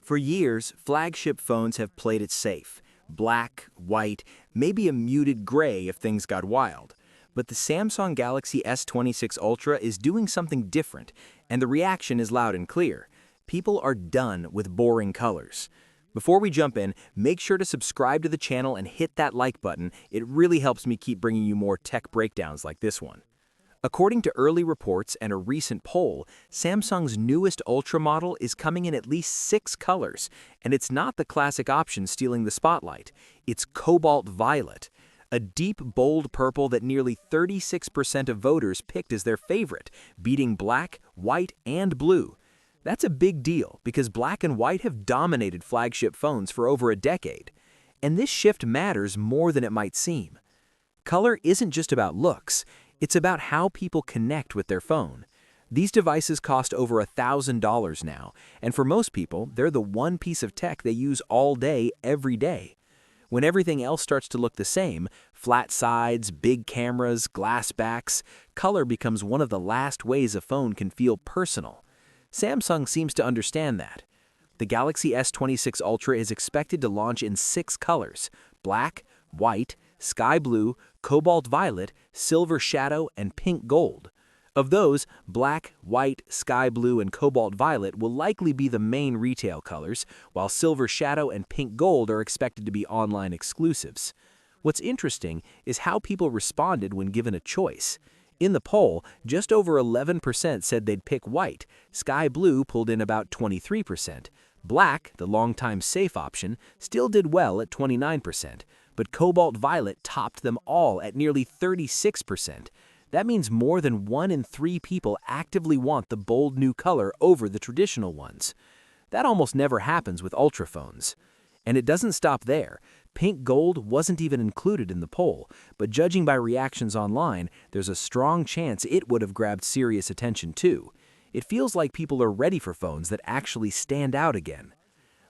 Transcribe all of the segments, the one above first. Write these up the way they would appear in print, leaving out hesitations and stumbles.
For years, flagship phones have played it safe. Black, white, maybe a muted gray if things got wild. But the Samsung Galaxy S26 Ultra is doing something different, and the reaction is loud and clear. People are done with boring colors. Before we jump in, make sure to subscribe to the channel and hit that like button. It really helps me keep bringing you more tech breakdowns like this one. According to early reports and a recent poll, Samsung's newest Ultra model is coming in at least 6 colors, and it's not the classic option stealing the spotlight. It's Cobalt Violet, a deep, bold purple that nearly 36% of voters picked as their favorite, beating black, white, and blue. That's a big deal because black and white have dominated flagship phones for over a decade. And this shift matters more than it might seem. Color isn't just about looks. It's about how people connect with their phone. These devices cost over $1,000 now, and for most people, they're the one piece of tech they use all day, every day. When everything else starts to look the same, flat sides, big cameras, glass backs, color becomes one of the last ways a phone can feel personal. Samsung seems to understand that. The Galaxy S26 Ultra is expected to launch in 6 colors: black, white, sky blue, cobalt violet, silver shadow, and pink gold. Of those, black, white, sky blue, and cobalt violet will likely be the main retail colors, while silver shadow and pink gold are expected to be online exclusives. What's interesting is how people responded when given a choice. In the poll, just over 11% said they'd pick white, sky blue pulled in about 23%. Black, the longtime safe option, still did well at 29%, but cobalt violet topped them all at nearly 36%. That means more than 1 in 3 people actively want the bold new color over the traditional ones. That almost never happens with Ultra phones. And it doesn't stop there. Pink gold wasn't even included in the poll, but judging by reactions online, there's a strong chance it would have grabbed serious attention too. It feels like people are ready for phones that actually stand out again.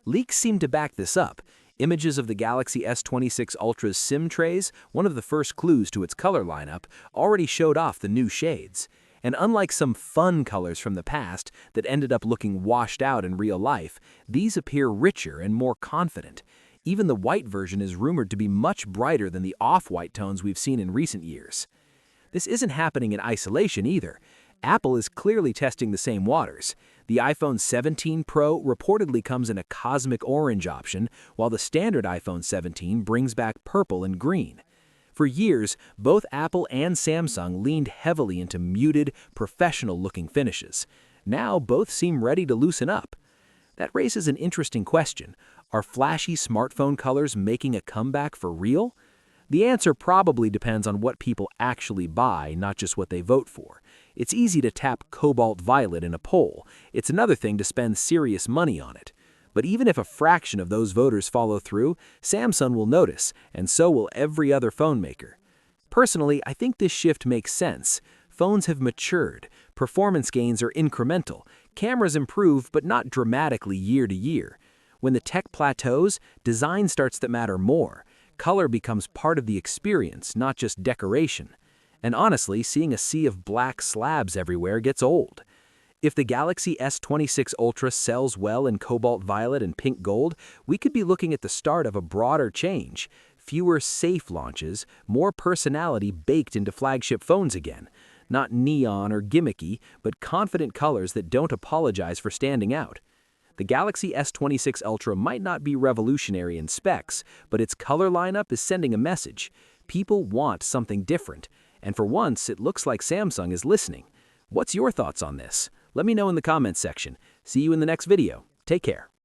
Leaks seem to back this up. Images of the Galaxy S26 Ultra's SIM trays, one of the first clues to its color lineup, already showed off the new shades. And unlike some fun colors from the past that ended up looking washed out in real life, these appear richer and more confident. Even the white version is rumored to be much brighter than the off-white tones we've seen in recent years. This isn't happening in isolation either. Apple is clearly testing the same waters. The iPhone 17 Pro reportedly comes in a cosmic orange option, while the standard iPhone 17 brings back purple and green. For years, both Apple and Samsung leaned heavily into muted, professional-looking finishes. Now both seem ready to loosen up. That raises an interesting question. Are flashy smartphone colors making a comeback for real? The answer probably depends on what people actually buy, not just what they vote for. It's easy to tap Cobalt Violet in a poll. It's another thing to spend serious money on it. But even if a fraction of those voters follow through, Samsung will notice, and so will every other phone maker. Personally, I think this shift makes sense. Phones have matured, performance gains are incremental, cameras improve but not dramatically year to year. When the tech plateaus, design starts to matter more. Color becomes part of the experience, not just decoration. And honestly, seeing a sea of black slabs everywhere gets old. If the Galaxy S26 Ultra sells well in cobalt violet and pink gold, we could be looking at the start of a broader change. Fewer safe launches, more personality baked into flagship phones again. Not neon or gimmicky, but confident colors that don't apologize for standing out. The Galaxy S26 Ultra might not be revolutionary in specs, but its color lineup is sending a message. People want something different. And for once, it looks like Samsung is listening. What's your thoughts on this? Let me know in the comments section. See you in the next video. Take care.